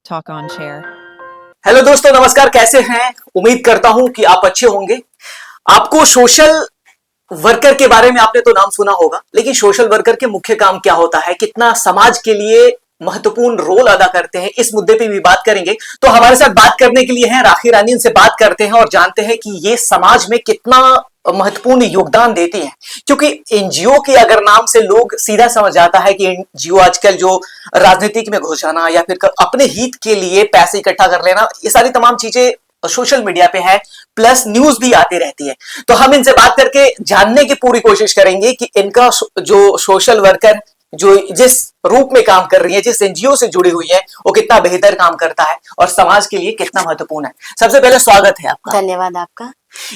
Talk on Chair. Hello दोस्तों, नमस्कार। कैसे हैं? उम्मीद करता हूं कि आप अच्छे होंगे। आपको सोशल वर्कर के बारे में आपने तो नाम सुना होगा, लेकिन सोशल वर्कर के मुख्य काम क्या होता है, कितना समाज के लिए महत्वपूर्ण रोल अदा करते हैं, इस मुद्दे पे भी बात करेंगे। तो हमारे साथ बात करने के लिए हैं राखी रानी। इनसे बात करते हैं और जानते हैं कि ये समाज में कितना महत्वपूर्ण योगदान देती हैं। क्योंकि एनजीओ के अगर नाम से लोग सीधा समझ जाता है कि एनजीओ आजकल जो राजनीतिक में घुस जाना या फिर अपने हित के लिए पैसे इकट्ठा कर लेना, ये सारी तमाम चीजें सोशल मीडिया पे है, प्लस न्यूज भी आती रहती है। तो हम इनसे बात करके जानने की पूरी कोशिश करेंगे कि इनका जो सोशल वर्कर जो जिस रूप में काम कर रही है, जिस एनजीओ से जुड़ी हुई है, वो कितना बेहतर काम करता है और समाज के लिए कितना महत्वपूर्ण है। सबसे पहले स्वागत है आपका। धन्यवाद आपका।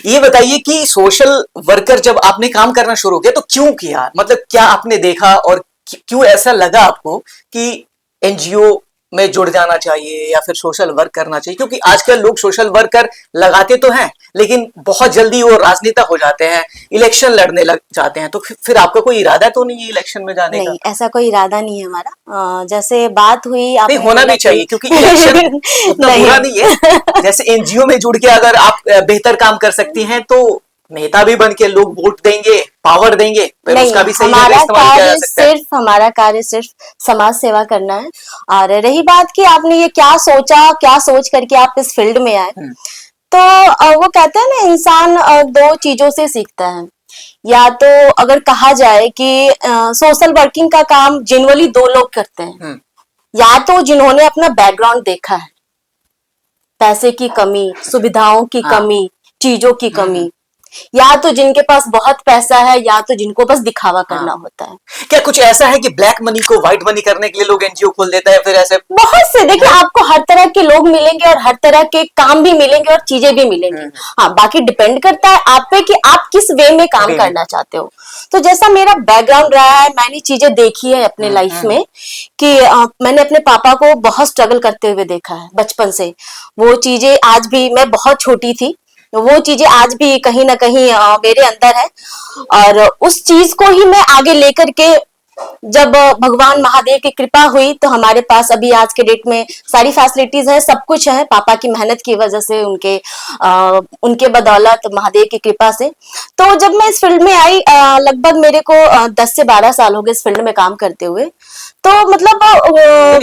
ये बताइए कि सोशल वर्कर जब आपने काम करना शुरू किया तो क्यों किया, मतलब क्या आपने देखा और क्यों ऐसा लगा आपको कि एनजीओ में जुड़ जाना चाहिए या फिर सोशल वर्क करना चाहिए? क्योंकि आजकल लोग सोशल वर्कर लगाते तो हैं, लेकिन बहुत जल्दी वो राजनेता हो जाते हैं, इलेक्शन लड़ने लग जाते हैं। तो फिर आपका कोई इरादा तो नहीं है इलेक्शन में जाने का? नहीं, ऐसा कोई इरादा नहीं है हमारा। जैसे बात हुई, नहीं, होना भी चाहिए, क्योंकि इलेक्शन उतना बुरा नहीं है। जैसे एनजीओ में जुड़ के अगर आप बेहतर काम कर सकती हैं तो नेता भी बन के लोग वोट देंगे, पावर देंगे, फिर उसका भी सही जगह इस्तेमाल किया जा सकता है। हमारा कार्य सिर्फ समाज सेवा करना है। और रही बात कि आपने ये क्या सोचा, क्या सोच करके आप इस फील्ड में आए, तो वो कहते हैं ना, इंसान दो चीजों से सीखता है। या तो अगर कहा जाए कि सोशल वर्किंग का काम जनरली दो लोग करते हैं, या तो जिन्होंने अपना बैकग्राउंड देखा है, पैसे की कमी, सुविधाओं की कमी, चीजों की कमी, या तो जिनके पास बहुत पैसा है, या तो जिनको बस दिखावा करना होता है। क्या कुछ ऐसा है कि ब्लैक मनी को व्हाइट मनी करने के लिए लोग एनजीओ खोल देता है? फिर ऐसे बहुत से, देखिए, आपको हर तरह के लोग मिलेंगे और हर तरह के काम भी मिलेंगे और चीजें भी मिलेंगी। हाँ, बाकी डिपेंड करता है आप पे कि आप किस वे में काम करना चाहते हो। तो जैसा मेरा बैकग्राउंड रहा है, मैंने चीजें देखी है अपने लाइफ में कि मैंने अपने पापा को बहुत स्ट्रगल करते हुए देखा है बचपन से। वो चीजें आज भी, मैं बहुत छोटी थी, वो चीजें आज भी कहीं ना कहीं मेरे अंदर है। और उस चीज को ही मैं आगे लेकर के, जब भगवान महादेव की कृपा हुई तो हमारे पास अभी आज के डेट में सारी फैसिलिटीज है, सब कुछ है, पापा की मेहनत की वजह से, उनके बदौलत, महादेव की कृपा से। तो जब मैं इस फील्ड में आई, लगभग मेरे को 10 से 12 साल हो गए इस फील्ड में काम करते हुए। तो मतलब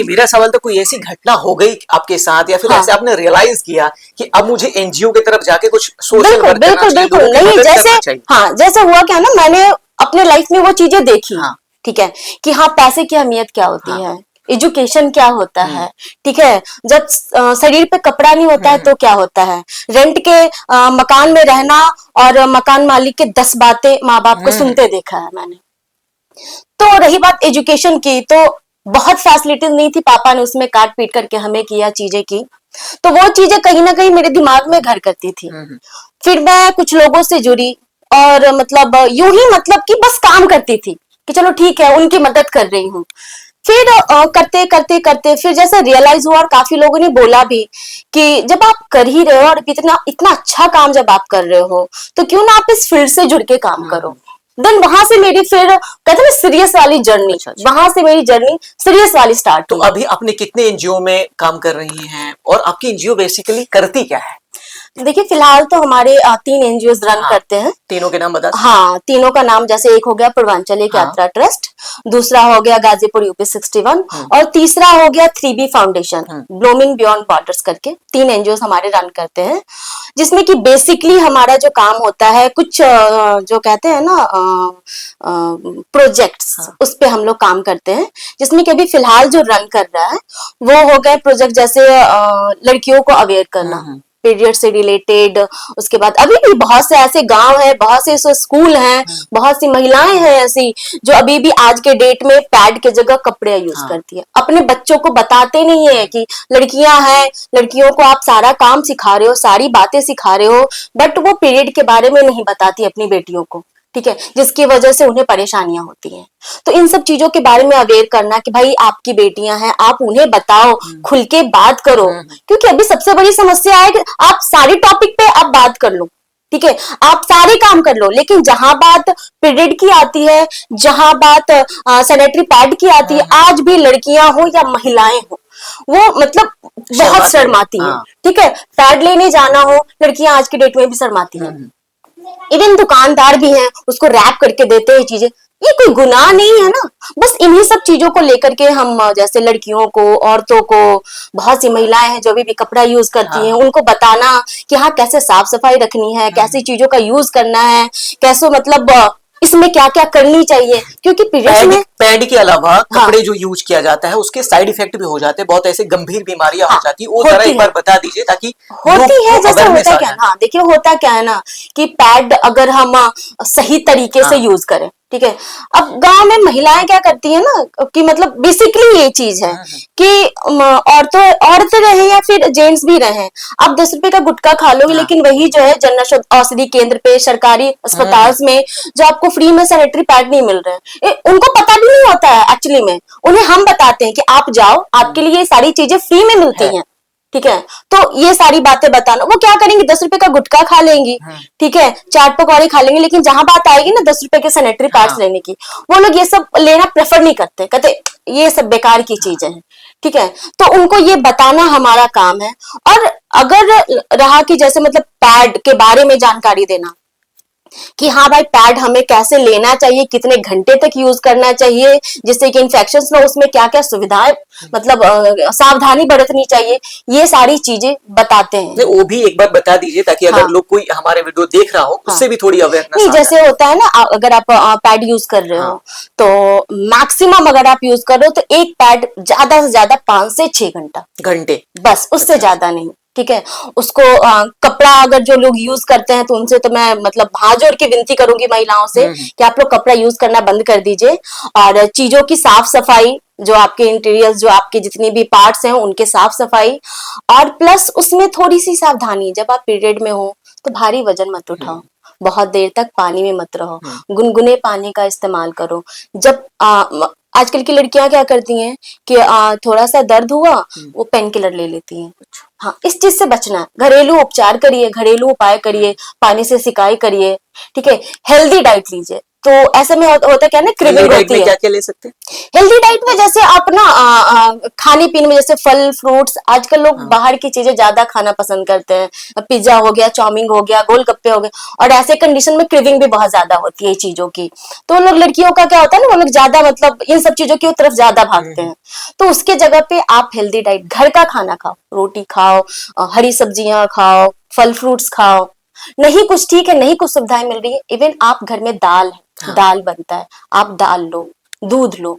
मेरा सवाल तो, कोई ऐसी घटना हो गई आपके साथ या फिर ऐसे आपने रियलाइज किया कि अब मुझे एनजीओ की तरफ जाके कुछ सोशल वर्क करना चाहिए, बिल्कुल नहीं, जैसे हुआ क्या ना, मैंने अपने लाइफ में वो चीजें देखी। ठीक है कि हाँ, पैसे की अहमियत क्या होती है, एजुकेशन क्या होता है, ठीक है, जब शरीर पे कपड़ा नहीं होता है तो क्या होता है, रेंट के मकान में रहना और मकान मालिक के 10 बातें माँ बाप को सुनते देखा है मैंने। तो रही बात एजुकेशन की, तो बहुत फैसिलिटीज नहीं थी, पापा ने उसमें काट पीट करके हमें किया, चीजें की। तो वो चीजें कहीं ना कहीं मेरे दिमाग में घर करती थी। फिर मैं कुछ लोगों से जुड़ी और मतलब यूं ही, मतलब कि बस काम करती थी कि चलो ठीक है, उनकी मदद कर रही हूँ। फिर करते करते करते फिर जैसे रियलाइज हुआ, और काफी लोगों ने बोला भी कि जब आप कर ही रहे हो और इतना इतना अच्छा काम जब आप कर रहे हो, तो क्यों ना आप इस फील्ड से जुड़ के काम करो। देन वहां से मेरी, फिर कहते हैं सीरियस वाली जर्नी, वहां से मेरी जर्नी सीरियस वाली स्टार्ट। तो अभी आपने कितने एनजीओ में काम कर रही हैं और आपकी एनजीओ बेसिकली करती क्या है? देखिए, फिलहाल तो हमारे 3 एनजीओ रन करते हैं। तीनों के नाम बता। हाँ, तीनों का नाम, जैसे एक हो गया पूर्वांचल यात्रा ट्रस्ट, दूसरा हो गया गाजीपुर यूपी 61, और तीसरा हो गया 3B foundation, blooming beyond borders करके। 3 एनजीओ हमारे रन करते हैं, जिसमें कि बेसिकली हमारा जो काम होता है, कुछ जो कहते हैं ना प्रोजेक्ट्स, उस पे हम लोग काम करते हैं। जिसमें कि अभी फिलहाल जो रन कर रहा है वो हो गए प्रोजेक्ट, जैसे लड़कियों को अवेयर करना पीरियड से रिलेटेड। उसके बाद अभी भी बहुत से ऐसे गांव हैं, बहुत से ऐसे स्कूल हैं, बहुत सी महिलाएं हैं ऐसी जो अभी भी आज के डेट में पैड के जगह कपड़े यूज करती है। अपने बच्चों को बताते नहीं है कि लड़कियां हैं, लड़कियों को आप सारा काम सिखा रहे हो, सारी बातें सिखा रहे हो, बट वो पीरियड के बारे में नहीं बताती अपनी बेटियों को। ठीक है, जिसकी वजह से उन्हें परेशानियां होती हैं। तो इन सब चीजों के बारे में अवेयर करना कि भाई आपकी बेटियां हैं, आप उन्हें बताओ, खुल के बात करो। क्योंकि अभी सबसे बड़ी समस्या है कि आप सारी टॉपिक पे आप बात कर लो, ठीक है, आप सारे काम कर लो, लेकिन जहां बात पीरियड की आती है, जहां बात सैनिटरी पैड की आती है, आज भी लड़कियां हो या महिलाएं हो, वो मतलब बहुत शर्माती है। ठीक है, पैड लेने जाना हो, लड़कियां आज की डेट में भी शर्माती हैं। इवन दुकानदार भी हैं, उसको रैप करके देते हैं चीजें। ये कोई गुनाह नहीं है ना। बस इन्हीं सब चीजों को लेकर के हम जैसे लड़कियों को, औरतों को, बहुत सी महिलाएं हैं जो भी कपड़ा यूज करती हैं, उनको बताना कि हाँ कैसे साफ सफाई रखनी है, कैसी चीजों का यूज करना है, कैसे मतलब इसमें क्या क्या करनी चाहिए, क्योंकि पीरियड्स में पैड के अलावा कपड़े जो यूज किया जाता है उसके साइड इफेक्ट भी हो जाते हैं, बहुत ऐसे गंभीर बीमारियां हो जाती है, वो जरा एक बार बता दीजिए ताकि होती है। जैसे होता क्या है ना, देखिए होता क्या है ना कि पैड अगर हम सही तरीके से यूज करें, ठीक है। अब गांव में महिलाएं क्या करती है ना कि मतलब बेसिकली ये चीज है कि औरत रहे या फिर जेंट्स भी रहे, आप 10 रुपए का गुटखा खा लोगे, लेकिन वही जो है जन औषधि केंद्र पे, सरकारी अस्पताल में जो आपको फ्री में सैनिटरी पैड नहीं मिल रहे हैं, उनको पता भी नहीं होता है एक्चुअली में। उन्हें हम बताते हैं कि आप जाओ, आपके लिए ये सारी चीजें फ्री में मिलती हैं, ठीक है। तो ये सारी बातें बताना, वो क्या करेंगे, 10 रुपए का गुटखा खा लेंगी, ठीक है, चाट पकौड़े खा लेंगे, लेकिन जहां बात आएगी ना 10 रुपए के सैनिटरी पैड्स लेने की, वो लोग ये सब लेना प्रेफर नहीं करते, कहते ये सब बेकार की चीजें हैं, ठीक है। तो उनको ये बताना हमारा काम है। और अगर रहा कि जैसे मतलब पैड के बारे में जानकारी देना कि हाँ भाई पैड हमें कैसे लेना चाहिए, कितने घंटे तक यूज करना चाहिए, जिससे कि इन्फेक्शंस ना, उसमें क्या क्या सुविधाएं मतलब सावधानी बरतनी चाहिए, ये सारी चीजें बताते हैं। वो भी एक बार बता दीजिए ताकि अगर लोग कोई हमारे वीडियो देख रहा हो उससे भी थोड़ी अवेयरनेस। नहीं, जैसे होता है ना, अगर आप पैड यूज कर रहे हो तो मैक्सिमम अगर आप यूज कर रहे हो तो एक पैड ज्यादा से ज्यादा 5 से 6 घंटे, बस उससे ज्यादा नहीं, ठीक है। उसको कपड़ा अगर जो लोग यूज करते हैं तो उनसे तो मैं मतलब हाथ जोड़ के विनती करूंगी महिलाओं से कि आप लोग कपड़ा यूज करना बंद कर दीजिए, और चीजों की साफ सफाई, जो आपके इंटीरियर, जो आपके जितनी भी पार्ट्स हैं उनके साफ सफाई, और प्लस उसमें थोड़ी सी सावधानी, जब आप पीरियड में हो तो भारी वजन मत उठाओ, बहुत देर तक पानी में मत रहो, गुनगुने पानी का इस्तेमाल करो। जब आजकल की लड़कियां क्या करती हैं कि थोड़ा सा दर्द हुआ वो पेन किलर ले लेती हैं। हाँ, इस चीज से बचना है, घरेलू उपचार करिए, घरेलू उपाय करिए, पानी से सिकाई करिए, ठीक है, हेल्दी डाइट लीजिए। तो ऐसे में होता क्या ना, क्रेविंग होती है। क्या क्या ले सकते हैं हेल्दी डाइट में? जैसे आप ना खाने पीने में जैसे फल फ्रूट्स, आजकल लोग बाहर की चीजें ज्यादा खाना पसंद करते हैं, पिज्जा हो गया, चाउमीन हो गया, गोलगप्पे हो गए, और ऐसे कंडीशन में क्रेविंग भी बहुत ज्यादा होती है चीजों की। तो लोग, लड़कियों का क्या होता है ना, वो लोग ज्यादा मतलब इन सब चीजों की तरफ ज्यादा भागते हैं। तो उसके जगह पे आप हेल्दी डाइट, घर का खाना खाओ, रोटी खाओ, हरी सब्जियां खाओ, फल फ्रूट्स खाओ। नहीं कुछ ठीक है, नहीं कुछ सुविधाएं मिल रही है, इवन आप घर में दाल बनता है, आप दाल लो, दूध लो।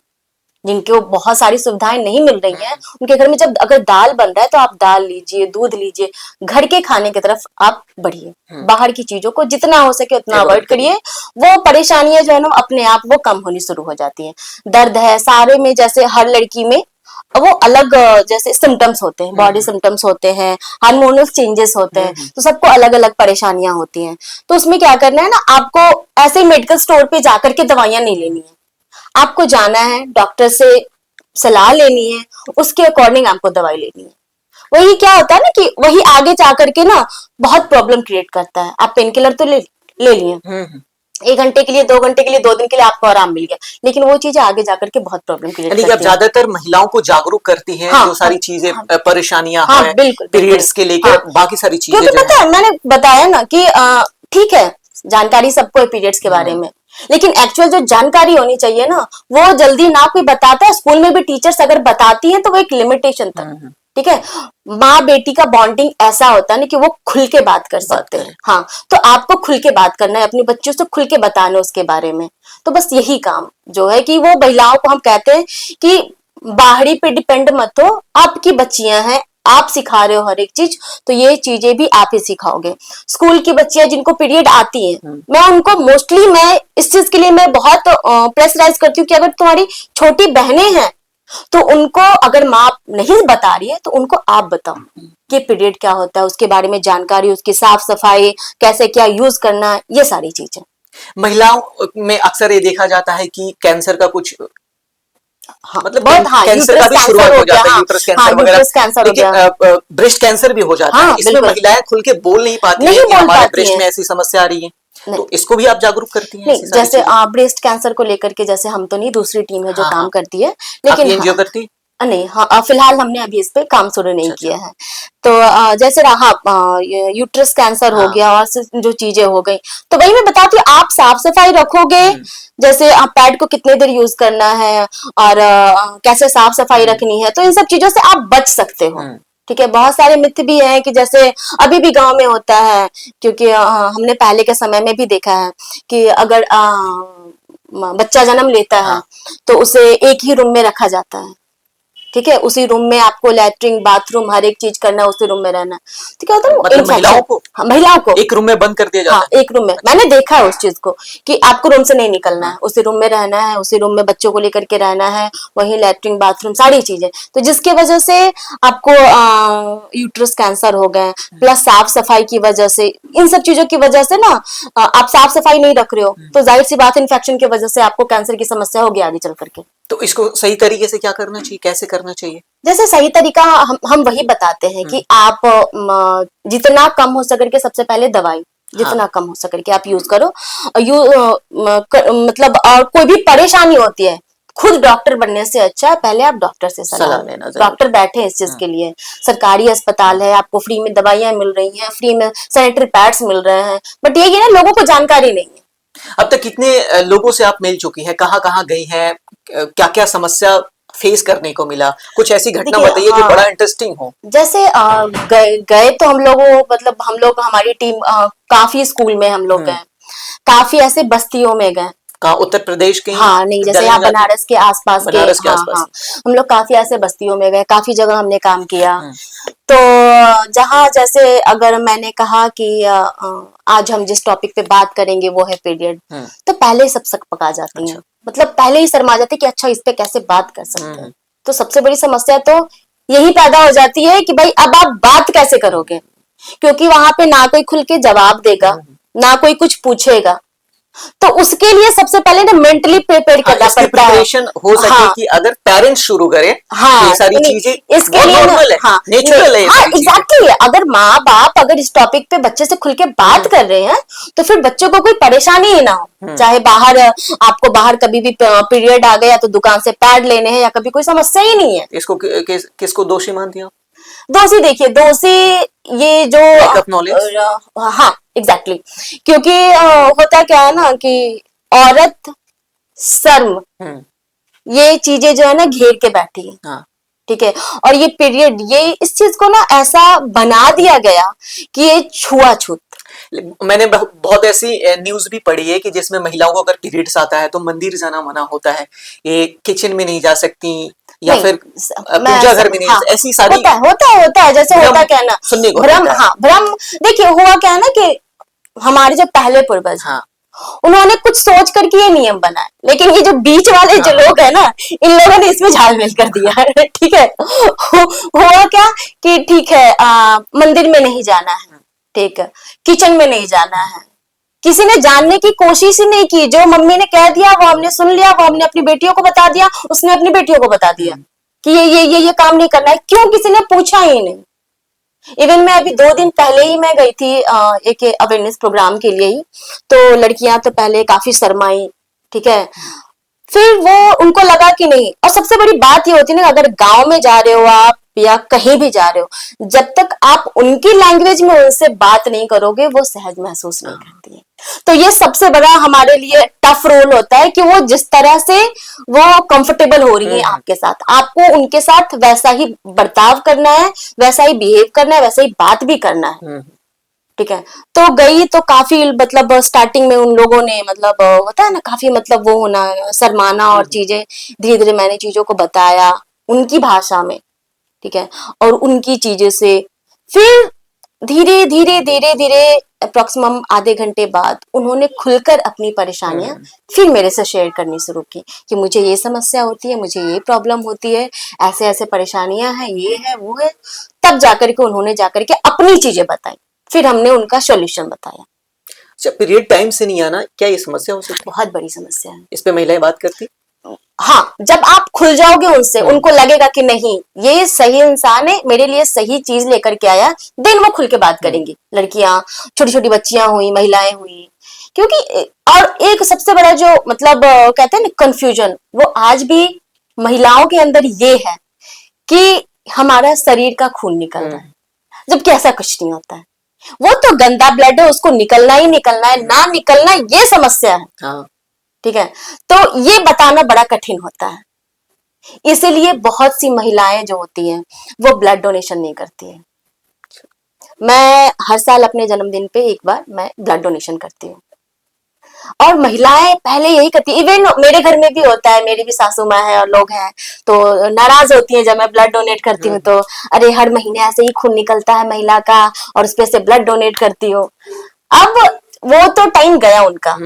जिनको बहुत सारी सुविधाएं नहीं मिल रही हैं, उनके घर में जब अगर दाल बन रहा है तो आप दाल लीजिए, दूध लीजिए, घर के खाने की तरफ आप बढ़िए। बाहर की चीजों को जितना हो सके उतना अवॉइड करिए। वो परेशानियां जो है ना अपने आप वो कम होनी शुरू हो जाती हैं। दर्द है सारे में, जैसे हर लड़की में वो अलग जैसे सिम्टम्स होते हैं, बॉडी सिम्टम्स होते हैं, हार्मोनल चेंजेस होते हैं, तो सबको अलग अलग परेशानियां होती हैं। तो उसमें क्या करना है ना, आपको ऐसे मेडिकल स्टोर पे जाकर के दवाइयां नहीं लेनी है, आपको जाना है, डॉक्टर से सलाह लेनी है, उसके अकॉर्डिंग आपको दवाई लेनी है। वही क्या होता है ना कि वही आगे जा करके ना बहुत प्रॉब्लम क्रिएट करता है। आप पेन किलर तो ले लिए, 1 घंटे के लिए, 2 घंटे के लिए, 2 दिन के लिए आपको आराम मिल गया, लेकिन वो चीजें आगे जाकर के बहुत प्रॉब्लम क्रिएट करती है। आप ज्यादातर महिलाओं को जागरूक करती हैं, जो सारी चीजें परेशानियां हैं पीरियड्स के लेकर, बाकी सारी चीजें, क्योंकि पता है मैंने बताया ना कि ठीक है जानकारी सबको है पीरियड्स के बारे में, लेकिन एक्चुअल जो जानकारी होनी चाहिए ना वो जल्दी ना कोई बताता है। स्कूल में भी टीचर्स अगर बताती हैं तो वो एक लिमिटेशन तक, ठीक है। माँ बेटी का बॉन्डिंग ऐसा होता है ना कि वो खुल के बात कर सकते हैं। हाँ, तो आपको खुल के बात करना है, अपने बच्चों से खुल के बताना है उसके बारे में। तो बस यही काम जो है कि वो महिलाओं को हम कहते हैं कि बाहरी पे डिपेंड मत हो, आपकी बच्चियां हैं, आप सिखा रहे हो हर एक चीज, तो ये चीजें भी आप ही सिखाओगे। स्कूल की बच्चियां जिनको पीरियड आती हैं, मैं उनको मोस्टली, मैं इस चीज के लिए मैं बहुत प्रेशराइज करती हूँ कि अगर तुम्हारी छोटी बहनें हैं तो उनको अगर माँ नहीं बता रही है तो उनको आप बताओ कि पीरियड क्या होता है, उसके बारे में जानकारी, उसकी साफ सफाई, कैसे क्या यूज करना, ये सारी चीजें। महिलाओं में अक्सर ये देखा जाता है कि कैंसर का कुछ मतलब कैंसर का भी शुरुआत हो जाता है, यूट्रस कैंसर वगैरह, लेकिन ब्रेस्ट कैंसर भी हो जाता है। इसमें महिलाएं खुल के बोल नहीं पाती हैं कि हमारे ब्रेस्ट में ऐसी समस्या आ रही है, तो इसको भी आप जागरूक करती हैं? नहीं, जैसे ब्रेस्ट कैंसर को लेकर के जैसे हम तो नहीं, दूसरी टीम है जो काम करती है, लेकिन एनजीओ करती नहीं, हाँ, फिलहाल हमने अभी इस पे काम शुरू नहीं किया है। तो जैसे रहा यूट्रस कैंसर हो गया और जो चीजें हो गई, तो वही मैं बताती हूँ, आप साफ सफाई रखोगे, जैसे आप पैड को कितने देर यूज करना है और कैसे साफ सफाई रखनी है, तो इन सब चीजों से आप बच सकते हो। ठीक है, बहुत सारे मिथ भी हैं कि जैसे अभी भी गांव में होता है, क्योंकि हमने पहले के समय में भी देखा है कि अगर बच्चा जन्म लेता है तो उसे एक ही रूम में रखा जाता है। ठीक है, उसी रूम में आपको लैट्रिन बाथरूम हर एक चीज करना, उसी रूम में रहना। ठीक है, तो मतलब महिलाओं को, हाँ, महिलाओं को एक रूम में बंद कर दिया जाता है। हाँ, एक रूम में। मैंने देखा है उस चीज को कि आपको रूम से नहीं निकलना है, उसी रूम में रहना है, उसी रूम में बच्चों को लेकर के रहना है, वही लैट्रिन बाथरूम सारी चीजें। तो जिसकी वजह से आपको यूट्रस कैंसर हो गए, प्लस साफ सफाई की वजह से, इन सब चीजों की वजह से ना आप साफ सफाई नहीं रख रहे हो, तो जाहिर सी बात इन्फेक्शन की वजह से आपको कैंसर की समस्या होगी आगे चल करके। तो इसको सही तरीके से क्या करना चाहिए, कैसे करना चाहिए? जैसे सही तरीका हम वही बताते हैं कि आप जितना कम हो सके, सबसे पहले दवाई जितना कम हो सके आप यूज करो। मतलब और कोई भी परेशानी होती है, खुद डॉक्टर बनने से अच्छा है पहले आप डॉक्टर से सलाह लेना। डॉक्टर बैठे इस चीज के लिए, सरकारी अस्पताल है, आपको फ्री में दवाइयां मिल रही हैं, फ्री में सैनिटरी पैड्स मिल रहे हैं, बट ये ना लोगों को जानकारी नहीं है। अब तक कितने लोगों से आप मिल चुकी हैं, कहाँ गई हैं, क्या क्या समस्या फेस करने को मिला? कुछ ऐसी घटना बताइए जो बड़ा इंटरेस्टिंग हो। जैसे गए तो हम लोग, मतलब हम लोग, हमारी टीम काफी स्कूल में हम लोग गए, काफी ऐसे बस्तियों में गए। कहाँ, उत्तर प्रदेश के? हाँ, नहीं, जैसे यहाँ बनारस के आसपास के, हाँ, हम लोग काफी ऐसे बस्तियों में गए, काफी जगह हमने काम किया। तो जहाँ जैसे अगर मैंने कहा कि आज हम जिस टॉपिक पे बात करेंगे वो है पीरियड, तो पहले सब सक पका जाती हैं, मतलब पहले ही शर्मा जाती है कि अच्छा इस पे कैसे बात कर सकते हैं। तो सबसे बड़ी समस्या तो यही पैदा हो जाती है कि भाई अब आप बात कैसे करोगे, क्योंकि वहां पे ना कोई खुल के जवाब देगा, ना कोई कुछ पूछेगा। तो उसके लिए सबसे पहले ना मेंटली प्रिपेयर करना पड़ता है। हो सके कि अगर पेरेंट्स शुरू करें ये सारी चीजें, इसके लिए नॉर्मल है, नेचुरल है। हाँ, एग्जैक्टली। अगर माँ बाप अगर इस टॉपिक पे बच्चे से खुल के बात कर रहे हैं तो फिर बच्चों को कोई परेशानी ही ना हो। चाहे बाहर आपको बाहर कभी भी पीरियड आ गया तो दुकान से पैड लेने हैं, या कभी कोई समस्या ही नहीं है। इसको किसको दोषी मानती हो? दोषी देखिए, दोषी ये जो हाँ, एग्जैक्टली, क्योंकि होता क्या है ना कि औरत, शर्म, ये चीजें जो है ना घेर के बैठी है। हाँ। ठीक है, और ये पीरियड, ये इस चीज को ना ऐसा बना दिया गया कि ये छुआछूत। मैंने बहुत ऐसी न्यूज भी पढ़ी है कि जिसमें महिलाओं को अगर पीरियड्स आता है तो मंदिर जाना मना होता है, ये किचन में नहीं जा सकती, या फिर पूजा घर में नहीं। हाँ, ऐसी सारी होता है जैसे होता क्या है ना, सुनने को भ्रम। हाँ, भ्रम। देखिए हुआ क्या है ना कि हमारे जो पहले पूर्वज, हाँ, उन्होंने कुछ सोच करके ये नियम बनाए, लेकिन ये जो बीच वाले जो लोग है ना, इन लोगों ने इसमें झालमेल कर दिया है। ठीक है, हुआ क्या कि ठीक है, मंदिर में नहीं जाना है, ठीक है, किचन में नहीं जाना है, किसी ने जानने की कोशिश ही नहीं की। जो मम्मी ने कह दिया वो हमने सुन लिया, वो हमने अपनी बेटियों को बता दिया, उसने अपनी बेटियों को बता दिया कि ये काम नहीं करना है। क्यों? किसी ने पूछा ही नहीं। इवन मैं अभी 2 दिन पहले ही मैं गई थी एक अवेयरनेस प्रोग्राम के लिए ही, तो लड़कियां तो पहले काफी शर्माई। ठीक है, फिर वो उनको लगा कि नहीं। और सबसे बड़ी बात ये होती है ना, अगर गांव में जा रहे हो आप या कहीं भी जा रहे हो, जब तक आप उनकी लैंग्वेज में उनसे बात नहीं करोगे वो सहज महसूस नहीं करती है। तो ये सबसे बड़ा हमारे लिए टफ रोल होता है कि वो जिस तरह से वो कंफर्टेबल हो रही है आपके साथ, आपको उनके साथ वैसा ही बर्ताव करना है, वैसा ही बिहेव करना है, वैसा ही बात भी करना है। ठीक है, तो गई तो काफी, मतलब स्टार्टिंग में उन लोगों ने, मतलब होता है ना काफी, मतलब वो होना, शर्माना और चीजें। धीरे धीरे मैंने चीजों को बताया उनकी भाषा में, ठीक है, और उनकी चीजें से फिर धीरे धीरे धीरे धीरे अप्रोक्सीमम आधे घंटे बाद उन्होंने खुलकर अपनी परेशानियां फिर मेरे से शेयर करनी शुरू की कि मुझे ये समस्या होती है, मुझे ये प्रॉब्लम होती है, ऐसे ऐसे परेशानियां हैं, ये है वो है। तब जाकर के उन्होंने जाकर के अपनी चीजें बताई, फिर हमने उनका सॉल्यूशन बताया। अच्छा, पीरियड टाइम से नहीं आना, क्या ये समस्या हो सकती है? बहुत बड़ी समस्या है। इस पे महिलाएं बात करती? हाँ, जब आप खुल जाओगे उनसे, उनको लगेगा कि नहीं ये सही इंसान है, मेरे लिए सही चीज लेकर के आया, देन वो खुल के बात करेंगी। लड़कियां, छोटी छोटी बच्चियां हुई, महिलाएं हुई, क्योंकि और एक सबसे बड़ा जो, मतलब कहते हैं ना कंफ्यूजन, वो आज भी महिलाओं के अंदर ये है कि हमारा शरीर का खून निकल रहा है, जबकि ऐसा कुछ नहीं होता है। वो तो गंदा ब्लड है, उसको निकलना ही निकलना है, ना निकलना ये समस्या है। हाँ। ठीक है, तो ये बताना बड़ा कठिन होता है, इसीलिए बहुत सी महिलाएं जो होती हैं वो ब्लड डोनेशन नहीं करती है। मैं हर साल अपने जन्मदिन पे एक बार मैं ब्लड डोनेशन करती हूँ, और महिलाएं पहले यही करती, इवन मेरे घर में भी होता है, मेरी भी सासू माँ है और लोग हैं तो नाराज होती हैं जब मैं ब्लड डोनेट करती हूँ तो, अरे हर महीने ऐसे ही खून निकलता है महिला का और उस पे से ब्लड डोनेट करती हो। अब वो तो टाइम गया उनका,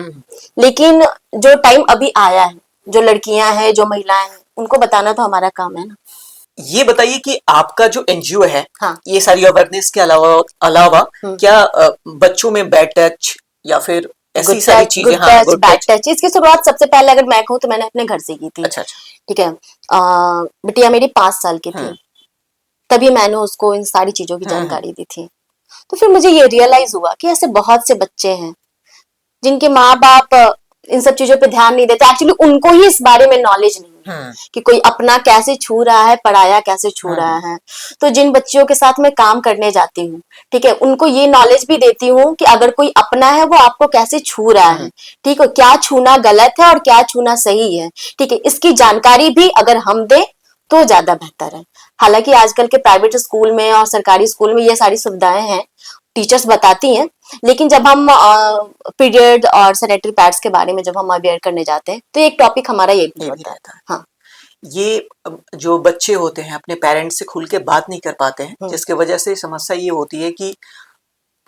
लेकिन जो टाइम अभी आया है, जो लड़कियां हैं, जो महिलाएं हैं, उनको बताना तो हमारा काम है ना। ये बताइए कि आपका जो एनजीओ है, हाँ। ये सारी अवेयरनेस के अलावा क्या बच्चों में बैड टच या फिर ऐसी सारी चीजें, गुड टच, बैड टच, इसकी शुरुआत सबसे पहले अगर मैं कहूँ तो मैंने अपने घर से की थी। अच्छा। ठीक है, बिटिया मेरी 5 साल की थी, तभी मैंने उसको इन सारी चीजों की जानकारी दी थी। तो फिर मुझे ये रियलाइज हुआ कि ऐसे बहुत से बच्चे हैं जिनके माँ बाप इन सब चीजों पे ध्यान नहीं देते, एक्चुअली उनको ही इस बारे में नॉलेज नहीं है कि कोई अपना कैसे छू रहा है, पराया कैसे छू रहा है। तो जिन बच्चियों के साथ मैं काम करने जाती हूँ, ठीक है, उनको ये नॉलेज भी देती हूँ कि अगर कोई अपना है वो आपको कैसे छू रहा है, ठीक है, क्या छूना गलत है और क्या छूना सही है, ठीक है, इसकी जानकारी भी अगर हम दें तो ज्यादा बेहतर है। हालांकि आजकल के प्राइवेट स्कूल में और सरकारी स्कूल में ये सारी सुविधाएं हैं, टीचर्स बताती हैं, लेकिन जब हम पीरियड और सैनिटरी पैड्स के बारे में जब हम अवेयर करने जाते हैं तो एक टॉपिक हमारा ये भी होता है। हाँ, ये जो बच्चे होते हैं अपने पेरेंट्स से खुल के बात नहीं कर पाते हैं, जिसकी वजह से समस्या ये होती है कि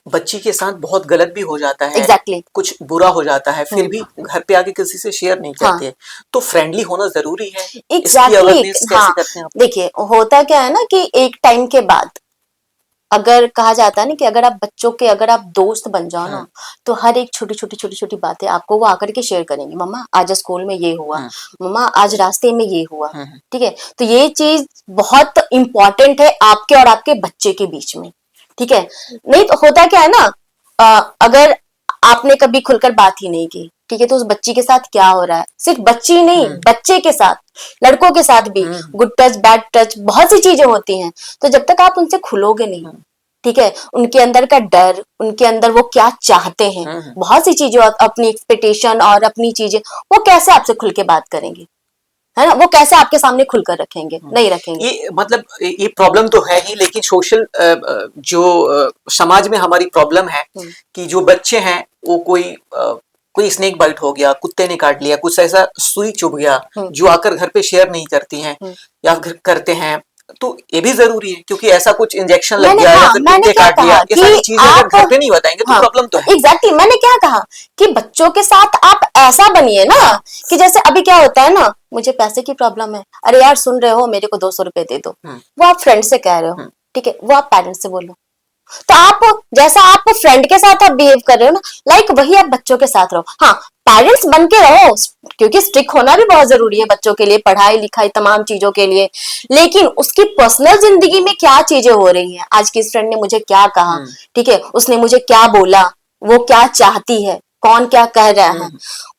बच्ची के साथ बहुत गलत भी हो जाता है, exactly. कुछ बुरा हो जाता है, फिर भी घर पे आके किसी से शेयर नहीं करते। तो फ्रेंडली होना जरूरी है। इसकी अवेयरनेस कैसे करते हैं आप? देखिए, होता क्या है ना कि एक टाइम के बाद अगर कहा जाता है ना कि अगर आप बच्चों के अगर आप दोस्त बन जाओ ना, तो हर एक छोटी छोटी बातें आपको वो आकर के शेयर करेंगे। मम्मा आज स्कूल में ये हुआ, मम्मा आज रास्ते में ये हुआ, ठीक है। तो ये चीज बहुत इंपॉर्टेंट है आपके और आपके बच्चे के बीच में, ठीक है। नहीं तो होता क्या है ना, अगर आपने कभी खुलकर बात ही नहीं की, ठीक है, तो उस बच्ची के साथ क्या हो रहा है, सिर्फ बच्ची नहीं, बच्चे के साथ, लड़कों के साथ भी गुड टच बैड टच बहुत सी चीजें होती हैं। तो जब तक आप उनसे खुलोगे नहीं, ठीक है, उनके अंदर का डर, उनके अंदर वो क्या चाहते हैं, बहुत सी चीजें, अपनी एक्सपेक्टेशन और अपनी चीजें, वो कैसे आपसे खुल के बात करेंगे, है ना, वो कैसे आपके सामने खुलकर रखेंगे, नहीं रखेंगे। ये मतलब ये प्रॉब्लम तो है ही, लेकिन सोशल जो समाज में हमारी प्रॉब्लम है कि जो बच्चे हैं वो कोई स्नेक बाइट हो गया, कुत्ते ने काट लिया, कुछ ऐसा सुई चुभ गया, जो आकर घर पे शेयर नहीं करती हैं या करते हैं। तो ये भी जरूरी है, क्योंकि ऐसा कुछ इंजेक्शन लग गया या फिर कुत्ते काट लिया, ये सारी चीजें अगर घर पे नहीं बताएंगे तो प्रॉब्लम तो है। एग्जैक्टली, मैंने क्या कहा कि बच्चों के साथ आप ऐसा बनिए ना कि जैसे अभी क्या होता है ना, मुझे पैसे की प्रॉब्लम है, अरे यार सुन रहे हो, मेरे को 200 रुपए दे दो, वो आप फ्रेंड से कह रहे हो, ठीक है, वो आप पेरेंट्स से बोलो। तो आप जैसा आप फ्रेंड के साथ आप बिहेव कर रहे हो ना, लाइक वही आप बच्चों के साथ रहो। हाँ, पेरेंट्स बन के रहो, क्योंकि स्ट्रिक्ट होना भी बहुत जरूरी है बच्चों के लिए, पढ़ाई लिखाई तमाम चीजों के लिए, लेकिन उसकी पर्सनल जिंदगी में क्या चीजें हो रही हैं, आज की फ्रेंड ने मुझे क्या कहा, ठीक है, उसने मुझे क्या बोला, वो क्या चाहती है, कौन क्या कह रहा है,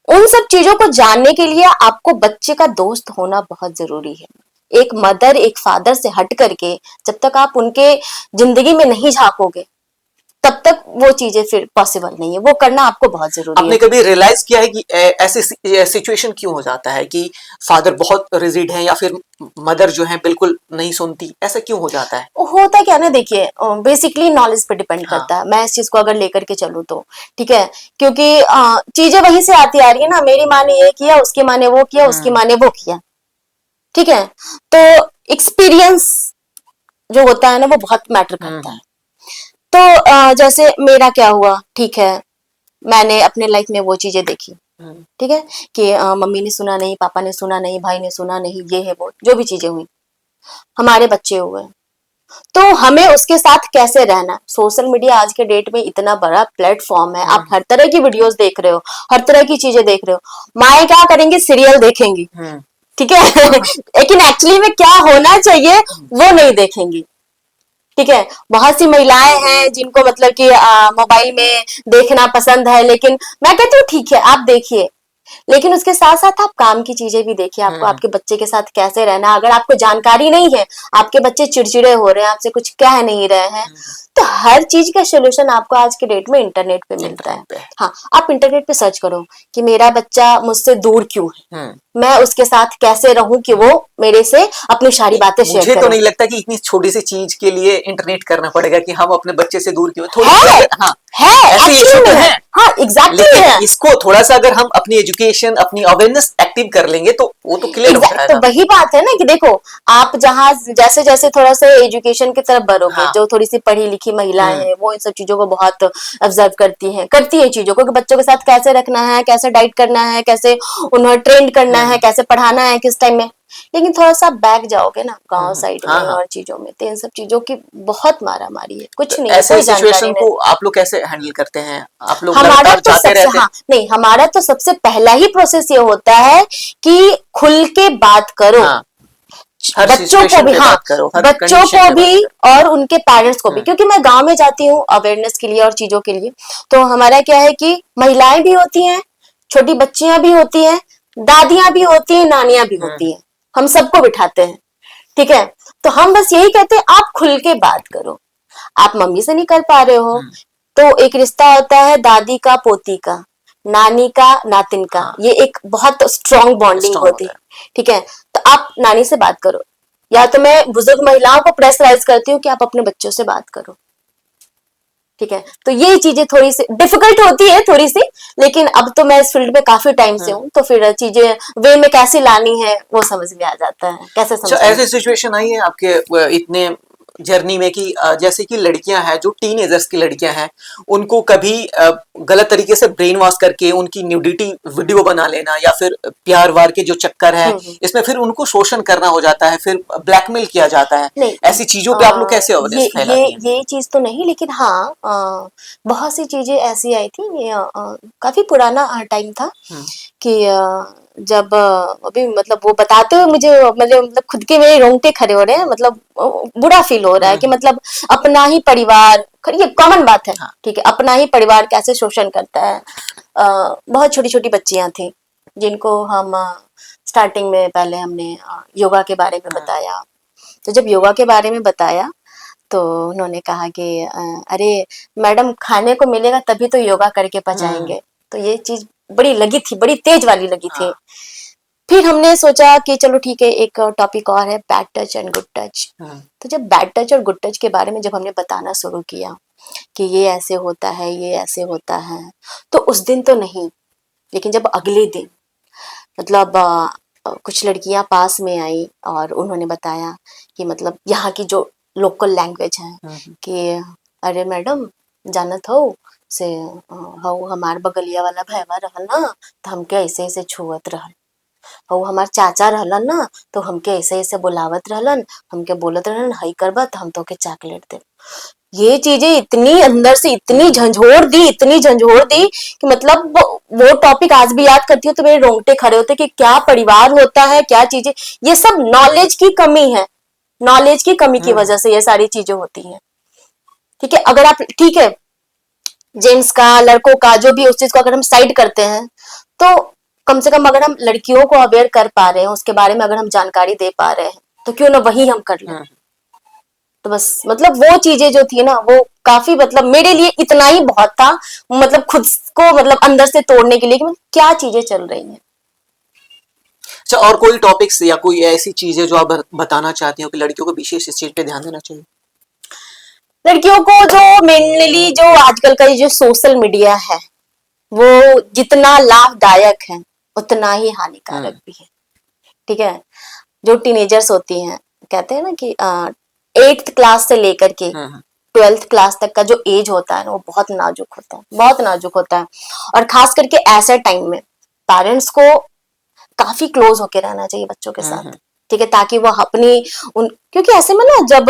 उन सब चीजों को जानने के लिए आपको बच्चे का दोस्त होना बहुत जरूरी है। एक मदर एक फादर से हट करके जब तक आप उनके जिंदगी में नहीं झांकोगे, तब तक वो चीजें फिर पॉसिबल नहीं है, वो करना आपको बहुत जरूरी है। आपने कभी रियलाइज किया है कि ऐसे सिचुएशन क्यों हो जाता है कि फादर बहुत रिजिड है या फिर मदर जो है बिल्कुल नहीं सुनती, ऐसा क्यों हो जाता है? होता क्या ना, देखिए बेसिकली नॉलेज पे डिपेंड करता है। मैं इस चीज को अगर लेकर के चलूँ तो ठीक है, क्योंकि चीजें वहीं से आती आ रही है ना, मेरी माँ ने ये किया, उसकी माँ ने वो किया, उसकी माँ ने वो किया, ठीक है। तो एक्सपीरियंस जो होता है ना वो बहुत मैटर करता है। तो जैसे मेरा क्या हुआ, ठीक है, मैंने अपने लाइफ में वो चीजें देखी, ठीक है, कि मम्मी ने सुना नहीं, पापा ने सुना नहीं, भाई ने सुना नहीं, ये है वो जो भी चीजें हुई, हमारे बच्चे हुए, तो हमें उसके साथ कैसे रहना। सोशल मीडिया आज के डेट में इतना बड़ा प्लेटफॉर्म है, आप हर तरह की वीडियोस देख रहे हो, हर तरह की चीजें देख रहे हो। माएँ क्या करेंगी, सीरियल देखेंगी, ठीक है, लेकिन एक्चुअली में क्या होना चाहिए वो नहीं देखेंगी, ठीक है। बहुत सी महिलाएं हैं जिनको मतलब कि मोबाइल में देखना पसंद है, लेकिन मैं कहती हूँ ठीक है आप देखिए, लेकिन उसके साथ साथ आप काम की चीजें भी देखिए, आपको आपके बच्चे के साथ कैसे रहना। अगर आपको जानकारी नहीं है, आपके बच्चे चिड़चिड़े हो रहे हैं, आपसे कुछ कह नहीं रहे हैं, तो हर चीज का सोल्यूशन आपको आज के डेट में इंटरनेट पे मिलता है। हाँ, आप इंटरनेट पे सर्च करो कि मेरा बच्चा मुझसे दूर क्यों है, मैं उसके साथ कैसे रहूं कि वो मेरे से अपनी सारी बातें शेयर करे। मुझे तो नहीं लगता कि इतनी छोटी सी चीज के लिए इंटरनेट करना पड़ेगा कि हम अपने बच्चे से दूर क्यों। थोड़ी हाँ ऐसे इशू तो है, हाँ एग्जैक्टली है। इसको थोड़ा सा अगर हम अपनी एजुकेशन, अपनी अवेयरनेस एक्टिव कर लेंगे तो वो तो क्लियर हो जाएगा। तो वही बात है ना कि देखो, आप जहाँ जैसे जैसे थोड़ा सा एजुकेशन की तरफ बढ़ोगे, जो थोड़ी सी पढ़ी लिखी महिलाएं हैं वो इन सब चीजों को बहुत ऑब्जर्व करती है चीजों को, कि बच्चों के साथ कैसे रखना है, कैसे डाइट करना है, कैसे उन्हें ट्रेंड करना है, कैसे पढ़ाना है, किस टाइम में। लेकिन थोड़ा सा बैक जाओगे ना गांव साइड में और चीजों में, तो इन सब चीजों की बहुत मारा मारी है, कुछ नहीं। ऐसे सिचुएशन को आप लोग कैसे हैंडल करते हैं? आप लोग हमारा तो जाते रहते हैं? हाँ नहीं, हमारा तो सबसे पहला ही प्रोसेस ये होता है कि खुल के बात करो। बच्चों को भी, हाँ बच्चों को भी और उनके पेरेंट्स को भी, क्योंकि मैं गांव में जाती हूँ अवेयरनेस के लिए और चीजों के लिए। तो हमारा क्या है कि महिलाएं भी होती हैं, छोटी बच्चियां भी होती हैं, दादियां भी होती हैं, नानियां भी होती हैं, हम सबको बिठाते हैं। ठीक है, तो हम बस यही कहते हैं आप खुल के बात करो। आप मम्मी से नहीं कर पा रहे हो तो एक रिश्ता होता है दादी का पोती का, नानी का नातिन का, ये एक बहुत स्ट्रॉन्ग बॉन्डिंग होती है। ठीक है, तो आप नानी से बात करो, या तो मैं बुजुर्ग महिलाओं को प्रेशराइज करती हूँ कि आप अपने बच्चों से बात करो। ठीक है, तो ये चीजें थोड़ी सी डिफिकल्ट होती है थोड़ी सी, लेकिन अब तो मैं इस फील्ड में काफी टाइम से हूँ, तो फिर चीजें वे में कैसे लानी है वो समझ में आ जाता है, कैसे समझ। ऐसे सिचुएशन आई है आपके इतने जर्नी में कि जैसे कि लड़कियां हैं जो टीनेजर्स की लड़कियां हैं, उनको कभी गलत तरीके से ब्रेन वॉश करके उनकी न्यूडिटी वीडियो बना लेना, या फिर प्यार वार के जो चक्कर है इसमें फिर उनको शोषण करना हो जाता है, फिर ब्लैकमेल किया जाता है। ऐसी चीजों पे आप लोग कैसे अवेयरनेस फैलाती हैं? ये चीज तो नहीं, लेकिन हाँ बहुत सी चीजें ऐसी आई थी। ये काफी पुराना टाइम था कि जब अभी मतलब वो बताते हुए मुझे मतलब खुद के मेरे रोंगटे खड़े हो रहे हैं, मतलब बुरा फील हो रहा है कि मतलब अपना ही परिवार, ये कॉमन बात है। ठीक है, अपना ही परिवार कैसे शोषण करता है। बहुत छोटी छोटी बच्चियां थी जिनको हम स्टार्टिंग में पहले हमने योगा के बारे में बताया। तो जब योगा के बारे में बताया तो उन्होंने कहा कि अरे मैडम खाने को मिलेगा तभी तो योगा करके पचाएंगे। तो ये चीज बड़ी लगी थी, बड़ी तेज वाली लगी थी। फिर हमने सोचा कि चलो ठीक है, एक टॉपिक और है bad touch and good touch. तो जब बैड टच और गुड टच के बारे में जब हमने बताना शुरू किया कि ये ऐसे होता है, ये ऐसे होता है, तो उस दिन तो नहीं, लेकिन जब अगले दिन मतलब कुछ लड़कियां पास में आई और उन्होंने बताया कि मतलब यहाँ की जो लोकल लैंग्वेज है कि अरे मैडम जानत हो से हमार बगलिया वाला भैया रहल ना तो हमके ऐसे ऐसे छुअत रहल, हो हमार चाचा रहलन ना तो हमके ऐसे ऐसे बुलावत रहलन, हमके बोलत रहलन हई करबा तो हम तो के चॉकलेट दे। ये चीजें इतनी अंदर से इतनी झंझोर दी कि मतलब वो टॉपिक आज भी याद करती हूँ तो मेरे रोंगटे खड़े होते कि क्या परिवार होता है, क्या चीजें। ये सब नॉलेज की कमी है, नॉलेज की कमी की वजह से ये सारी चीजें होती हैं। ठीक है, अगर आप ठीक है जेंट्स का, लड़कों का, जो भी उस चीज को अगर हम साइड करते हैं तो कम से कम अगर हम लड़कियों को अवेयर कर पा रहे हैं, उसके बारे में अगर हम जानकारी दे पा रहे हैं तो क्यों ना वही हम कर लें। तो बस मतलब वो चीजें जो थी ना वो काफी मतलब मेरे लिए इतना ही बहुत था, मतलब खुद को मतलब अंदर से तोड़ने के लिए कि मतलब क्या चीजें चल रही हैं। अच्छा, और कोई टॉपिक्स या कोई ऐसी चीजें जो आप बताना चाहती हो कि लड़कियों को विशेष इस चीज पे ध्यान देना चाहिए? लड़कियों को जो मेनली जो आजकल का जो सोशल मीडिया है वो जितना लाभदायक है उतना ही हानिकारक भी है। ठीक है, जो टीनेजर्स होती हैं, कहते हैं ना कि 8th क्लास से लेकर के 12th क्लास तक का जो एज होता है ना वो बहुत नाजुक होता है, बहुत नाजुक होता है। और खास करके ऐसे टाइम में पेरेंट्स को काफी क्लोज होके रहना चाहिए बच्चों के साथ। ठीक है, ताकि वो अपनी क्योंकि ऐसे में ना जब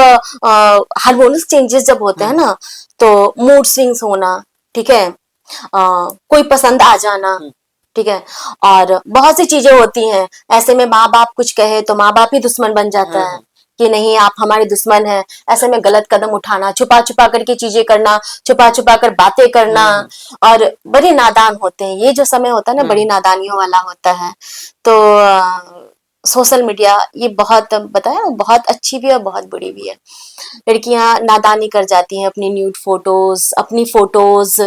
हार्मोनल चेंजेस जब होते हैं ना तो मूड स्विंग्स होना, ठीक है, कोई पसंद आ जाना, ठीक है, और बहुत सी चीजें होती हैं। ऐसे में माँ बाप कुछ कहे तो माँ बाप ही दुश्मन बन जाता है। कि नहीं आप हमारे दुश्मन हैं, ऐसे में गलत कदम उठाना, छुपा छुपा करके चीजें करना, छुपा छुपा कर बातें करना, और बड़े नादान होते हैं। ये जो समय होता है ना बड़ी नादानियों वाला होता है। तो सोशल मीडिया ये बहुत बताया ना, बहुत अच्छी भी है और बहुत बुरी भी है। लड़कियां नादानी कर जाती हैं, अपनी न्यूड फोटोज, अपनी फोटोज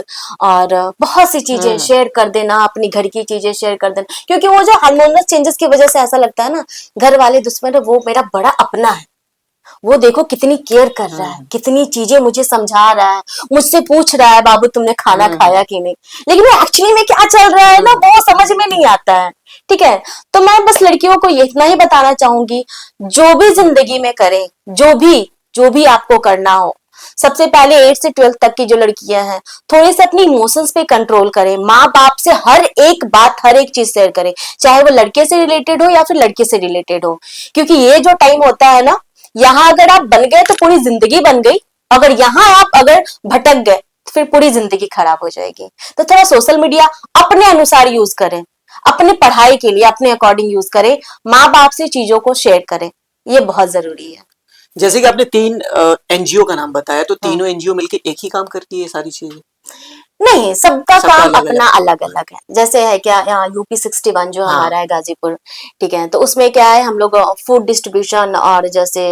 और बहुत सी चीजें शेयर कर देना, अपनी घर की चीजें शेयर कर देना, क्योंकि वो जो हार्मोनल चेंजेस की वजह से ऐसा लगता है ना घर वाले दुश्मन है, वो मेरा बड़ा अपना है, वो देखो कितनी केयर कर रहा है, कितनी चीजें मुझे समझा रहा है, मुझसे पूछ रहा है बाबू तुमने खाना खाया कि नहीं, लेकिन वो एक्चुअली में क्या चल रहा है ना वो समझ में नहीं आता है। ठीक है, तो मैं बस लड़कियों को इतना ही बताना चाहूंगी, जो भी जिंदगी में करें, जो भी आपको करना हो, सबसे पहले 8 से 12 तक की जो लड़कियां हैं थोड़ी सी अपनी इमोशंस पे कंट्रोल करें, माँ बाप से हर एक बात, हर एक चीज शेयर करें, चाहे वो लड़के से रिलेटेड हो या फिर लड़के से रिलेटेड हो, क्योंकि ये जो टाइम होता है ना, यहाँ अगर आप बन गए तो पूरी जिंदगी बन गई, अगर यहाँ आप अगर भटक गए तो फिर पूरी जिंदगी खराब हो जाएगी। तो थोड़ा सोशल मीडिया अपने अनुसार यूज करें, अपने पढ़ाई के लिए अपने अकॉर्डिंग यूज करें, माँ बाप से चीजों को शेयर करें, ये बहुत जरूरी है। जैसे कि आपने 3 एनजीओ का नाम बताया, तो तीनों एनजीओ मिलकर एक ही काम करती है सारी चीजें? नहीं, सबका काम अलग अपना अलग अलग है। जैसे है क्या, यहाँ यूपी 61 जो हमारा है गाजीपुर, ठीक है, तो उसमें क्या है, हम लोग फूड डिस्ट्रीब्यूशन और जैसे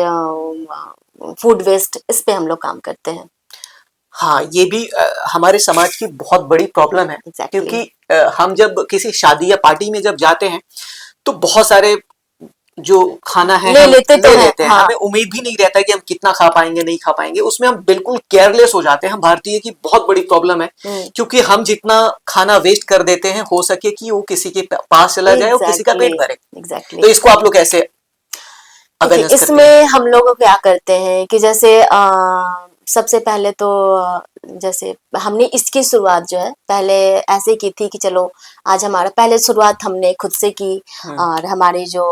फूड वेस्ट, इस पे हम लोग काम करते हैं। हाँ, ये भी हमारे समाज की बहुत बड़ी प्रॉब्लम है। Exactly. क्योंकि हम जब किसी शादी या पार्टी में जब जाते हैं तो बहुत सारे जो खाना है ले लेते हैं। हाँ। हमें उम्मीद भी नहीं रहता कि हम कितना खा पाएंगे, नहीं खा पाएंगे, उसमें हम बिल्कुल केयरलेस हो जाते हैं। हम भारतीय की बहुत बड़ी प्रॉब्लम है, क्योंकि हम जितना खाना वेस्ट कर देते हैं, हो सके कि वो किसी के पास चला जाए और किसी का पेट भरे। Exactly. तो इसको आप लोग कैसे अवेयरनेस करते हैं? इसमें हम लोग क्या करते हैं कि जैसे सबसे पहले तो जैसे हमने इसकी शुरुआत जो है पहले ऐसे की थी कि चलो आज हमारा, पहले शुरुआत हमने खुद से की, और हमारे जो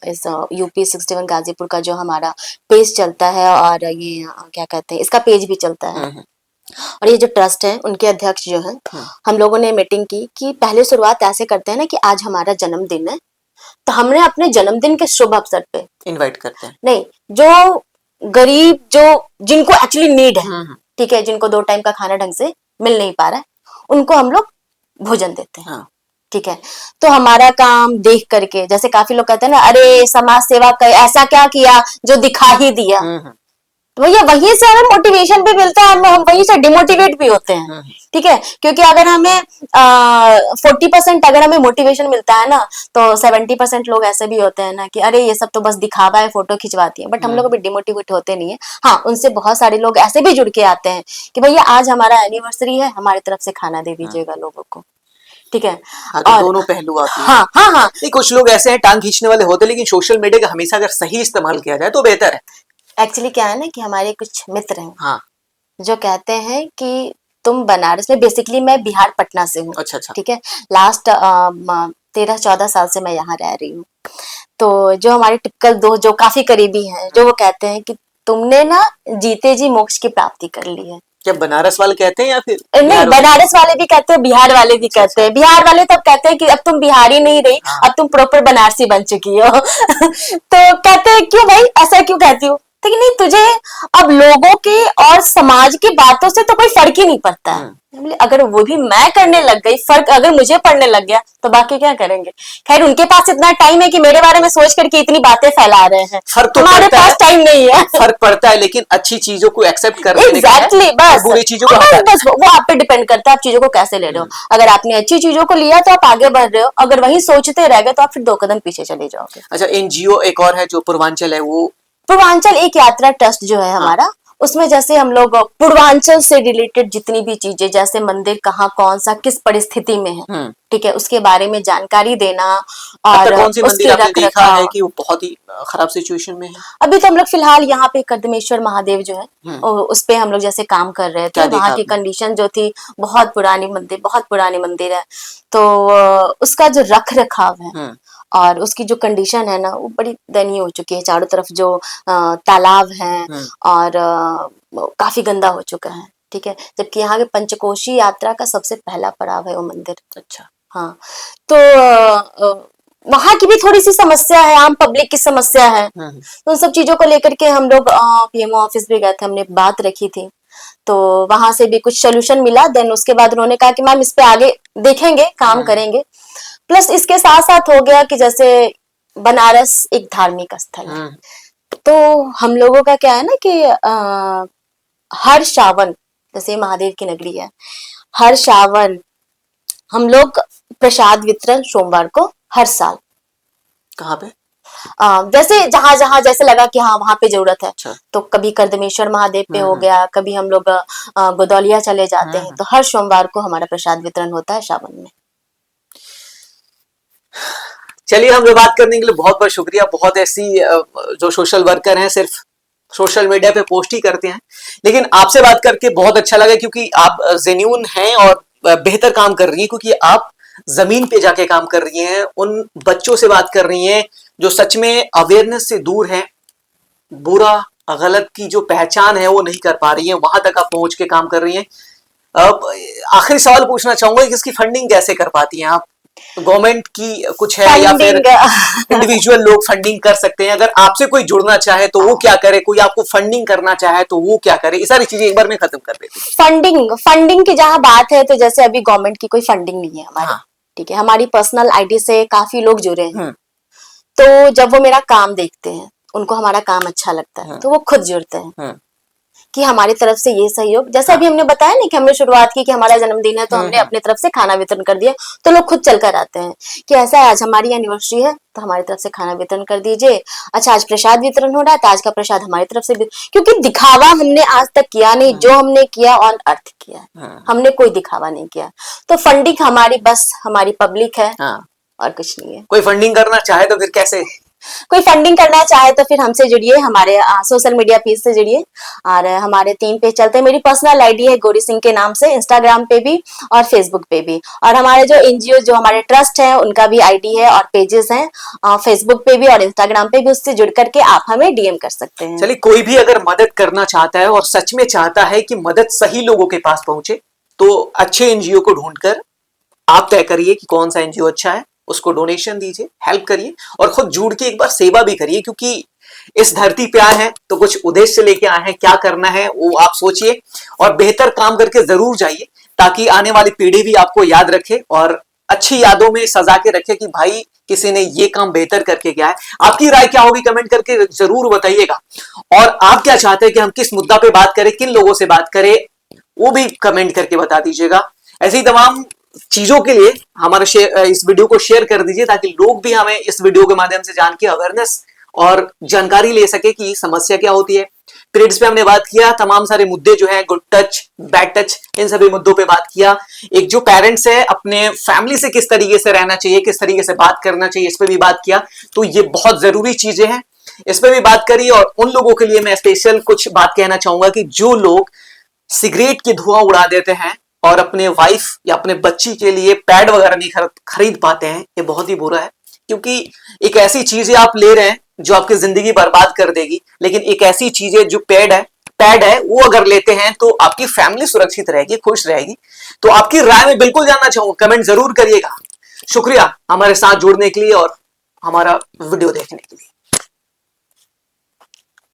इस यूपी 61 गाजीपुर का जो हमारा पेज चलता है, और ये क्या कहते हैं, इसका पेज भी चलता है, और ये जो ट्रस्ट है उनके अध्यक्ष जो है, हम लोगों ने मीटिंग की कि पहले शुरुआत ऐसे करते हैं ना कि आज हमारा जन्मदिन है, तो हमने अपने जन्मदिन के शुभ अवसर पे इनवाइट करते हैं, नहीं, जो गरीब, जो जिनको एक्चुअली नीड है, ठीक है, जिनको 2 टाइम का खाना ढंग से मिल नहीं पा रहा है, उनको हम लोग भोजन देते हैं। ठीक है, तो हमारा काम देख करके, जैसे काफी लोग कहते हैं ना, अरे समाज सेवा कर, ऐसा क्या किया जो दिखा ही दिया, तो भैया वहीं से हमें मोटिवेशन भी मिलता है, हम वहीं से डिमोटिवेट भी होते हैं। ठीक है, क्योंकि अगर हमें 40% अगर हमें मोटिवेशन मिलता है ना, तो 70% लोग ऐसे भी होते हैं ना कि अरे ये सब तो बस दिखावा है, फोटो खिंचवाती है, बट हम लोग अभी डिमोटिवेट होते नहीं है। हाँ, उनसे बहुत सारे लोग ऐसे भी जुड़ के आते हैं कि भैया आज हमारा एनिवर्सरी है, हमारी तरफ से खाना दे दीजिएगा लोगों को। ठीक है, तो और दोनों पहलू आते हैं। हाँ, कुछ लोग ऐसे हैं टांग खींचने वाले होते हैं, लेकिन सोशल मीडिया का हमेशा अगर सही इस्तेमाल किया जाए तो बेहतर है। एक्चुअली क्या है ना कि हमारे कुछ मित्र हैं, जो कहते हैं कि तुम बनारस में, बेसिकली मैं बिहार पटना से हूँ। अच्छा। ठीक है, लास्ट 13-14 साल से मैं यहाँ रह रही हूँ। तो जो हमारे टिपिकल दो जो काफी करीबी हैं, जो वो कहते हैं कि तुमने ना जीते जी मोक्ष की प्राप्ति कर ली है। क्या बनारस वाले कहते हैं या फिर? नहीं, बनारस वाले भी कहते हैं, बिहार वाले भी कहते हैं। बिहार वाले तब कहते हैं कि अब तुम बिहारी नहीं रही, अब तुम प्रॉपर बनारसी बन चुकी हो। तो कहते हैं क्यों भाई, ऐसा क्यों कहती हो? तो नहीं, तुझे अब लोगों की और समाज की बातों से तो कोई फर्क ही नहीं पड़ता है। अगर वो भी मैं करने लग गई, फर्क अगर मुझे पड़ने लग गया तो बाकी क्या करेंगे? खैर, उनके पास इतना टाइम है कि मेरे बारे में सोच करके इतनी बातें फैला रहे हैं। फर्क तो हमारे पास टाइम नहीं है। फर्क पड़ता है, लेकिन अच्छी चीजों को एक्सेप्ट करने एग्जैक्टली, बस बुरी चीजों को बस वो आप पे डिपेंड करता है, आप चीजों को कैसे ले रहे हो। अगर आपने अच्छी चीजों को लिया तो आप आगे बढ़ रहे हो, अगर वही सोचते रह गए तो आप फिर 2 कदम पीछे चले जाओगे। अच्छा, एनजीओ एक और है जो पूर्वांचल है, वो पूर्वांचल एक यात्रा ट्रस्ट जो है हमारा, उसमें जैसे हम लोग पूर्वांचल से रिलेटेड जितनी भी चीजें, जैसे मंदिर कहाँ, कौन सा, किस परिस्थिति में है, ठीक है, उसके बारे में जानकारी देना, और कौन सी मंदिर आपने देखा है कि वो बहुत ही खराब सिचुएशन में है? अभी तो हम लोग फिलहाल यहाँ पे कर्दमेश्वर महादेव जो है उस पे हम लोग जैसे काम कर रहे थे। वहाँ की कंडीशन जो थी, बहुत पुरानी मंदिर है, तो उसका जो रख रखाव है और उसकी जो कंडीशन है ना, वो बड़ी दयनीय हो चुकी है। चारों तरफ जो तालाब हैं और काफी गंदा हो चुका है। ठीक है, जबकि यहाँ के पंचकोशी यात्रा का सबसे पहला पड़ाव है वो मंदिर। अच्छा, हाँ, तो वहां की भी थोड़ी सी समस्या है, आम पब्लिक की समस्या है। तो उन सब चीजों को लेकर के हम लोग पीएमओ ऑफिस भी गए थे, हमने बात रखी थी, तो वहां से भी कुछ सोल्यूशन मिला। देन उसके बाद उन्होंने कहा कि मैम इस पे आगे देखेंगे, काम करेंगे। प्लस इसके साथ साथ हो गया कि जैसे बनारस एक धार्मिक स्थल है, तो हम लोगों का क्या है ना कि हर श्रावण, जैसे महादेव की नगरी है, हर श्रावण हम लोग प्रसाद वितरण सोमवार को हर साल। कहाँ पे? जैसे जहां जहां जैसे लगा कि हाँ वहां पे जरूरत है। अच्छा। तो कभी कर्दमेश्वर महादेव पे हो गया, कभी हम लोग गोदौलिया चले जाते हैं, तो हर सोमवार को हमारा प्रसाद वितरण होता है श्रावण में। चलिए, हमसे बात करने के लिए बहुत बहुत शुक्रिया। बहुत ऐसी जो सोशल वर्कर हैं सिर्फ सोशल मीडिया पे पोस्ट ही करते हैं, लेकिन आपसे बात करके बहुत अच्छा लगा, क्योंकि आप जेन्युइन हैं और बेहतर काम कर रही हैं, क्योंकि आप जमीन पे जाके काम कर रही हैं, उन बच्चों से बात कर रही हैं जो सच में अवेयरनेस से दूर हैं, बुरा गलत की जो पहचान है वो नहीं कर पा रही हैं, वहां तक आप पहुंच के काम कर रही हैं। अब आखिरी सवाल पूछना चाहूंगा कि इसकी फंडिंग कैसे कर पाती हैं आप? गवर्नमेंट की कुछ है या फिर इंडिविजुअल लोग फंडिंग कर सकते हैं? अगर आपसे कोई जुड़ना चाहे तो वो क्या करे, कोई आपको फंडिंग करना चाहे तो वो क्या करे? ये सारी चीजें एक बार में खत्म कर देती। फंडिंग की जहां बात है, तो जैसे अभी गवर्नमेंट की कोई फंडिंग नहीं है हमारी। ठीक है, हमारी पर्सनल आईडी से काफी लोग जुड़े हैं, तो जब वो मेरा काम देखते हैं, उनको हमारा काम अच्छा लगता है, तो वो खुद जुड़ते हैं कि हमारी तरफ से ये सहयोग। जैसे अभी हमने बताया ना कि हमने शुरुआत की कि हमारा जन्मदिन है, तो हमने अपनी तरफ से खाना वितरण कर दिया, तो लोग खुद चलकर आते हैं कि ऐसा है, आज हमारी एनिवर्सरी है तो हमारी तरफ से खाना वितरण कर दीजिए। अच्छा, आज प्रसाद वितरण हो रहा है तो आज का प्रसाद हमारी तरफ से भी, क्योंकि दिखावा हमने आज तक किया नहीं, जो हमने किया ऑन अर्थ किया, हमने कोई दिखावा नहीं किया। तो फंडिंग हमारी बस हमारी पब्लिक है और कुछ नहीं है। कोई फंडिंग करना चाहे तो फिर कैसे? कोई फंडिंग करना चाहे तो फिर हमसे जुड़िए, हमारे सोशल मीडिया पेज से जुड़िए, और हमारे 3 पेज चलते हैं। मेरी पर्सनल आईडी है गौरी सिंह के नाम से, इंस्टाग्राम पे भी और फेसबुक पे भी, और हमारे जो एनजीओ जो हमारे ट्रस्ट है उनका भी आईडी है और पेजेस हैं फेसबुक पे भी और इंस्टाग्राम पे भी, उससे जुड़ करके आप हमें डीएम कर सकते हैं। चलिए, कोई भी अगर मदद करना चाहता है और सच में चाहता है कि मदद सही लोगों के पास पहुंचे, तो अच्छे एनजीओ को ढूंढकर आप तय करिए कि कौन सा एनजीओ अच्छा है, उसको डोनेशन दीजिए, हेल्प करिए और खुद जुड़ के एक बार सेवा भी करिए, क्योंकि इस धरती पे आए हैं तो कुछ उद्देश्य लेके आए हैं, क्या करना है वो आप सोचिए और बेहतर काम करके जरूर जाइए, ताकि आने वाली पीढ़ी भी आपको याद रखे और अच्छी यादों में सजा के रखे कि भाई किसी ने ये काम बेहतर करके गया है। आपकी राय क्या होगी कमेंट करके जरूर बताइएगा, और आप क्या चाहते हैं कि हम किस मुद्दा पे बात करें, किन लोगों से बात करें, वो भी कमेंट करके बता दीजिएगा। ऐसे ही तमाम चीजों के लिए हमारे इस वीडियो को शेयर कर दीजिए, ताकि लोग भी हमें इस वीडियो के माध्यम से जान के अवेयरनेस और जानकारी ले सके कि समस्या क्या होती है। पीरियड्स पे हमने बात किया, तमाम सारे मुद्दे जो हैं, गुड टच, बैड टच, इन सभी मुद्दों पे बात किया। एक जो पेरेंट्स है अपने फैमिली से किस तरीके से रहना चाहिए, किस तरीके से बात करना चाहिए, इस पे भी बात किया। तो ये बहुत जरूरी चीजें हैं, इस पे भी बात करी। और उन लोगों के लिए मैं स्पेशल कुछ बात कहना चाहूंगा कि जो लोग सिगरेट की धुआं उड़ा देते हैं और अपने वाइफ या अपने बच्ची के लिए पैड वगैरह नहीं खरीद पाते हैं, ये बहुत ही बुरा है, क्योंकि एक ऐसी चीजें आप ले रहे हैं जो आपकी जिंदगी बर्बाद कर देगी। लेकिन एक ऐसी चीजें जो पैड है वो अगर लेते हैं तो आपकी फैमिली सुरक्षित रहेगी, खुश रहेगी। तो आपकी राय में बिल्कुल जानना चाहूंगा, कमेंट जरूर करिएगा। शुक्रिया हमारे साथ जुड़ने के लिए और हमारा वीडियो देखने के लिए।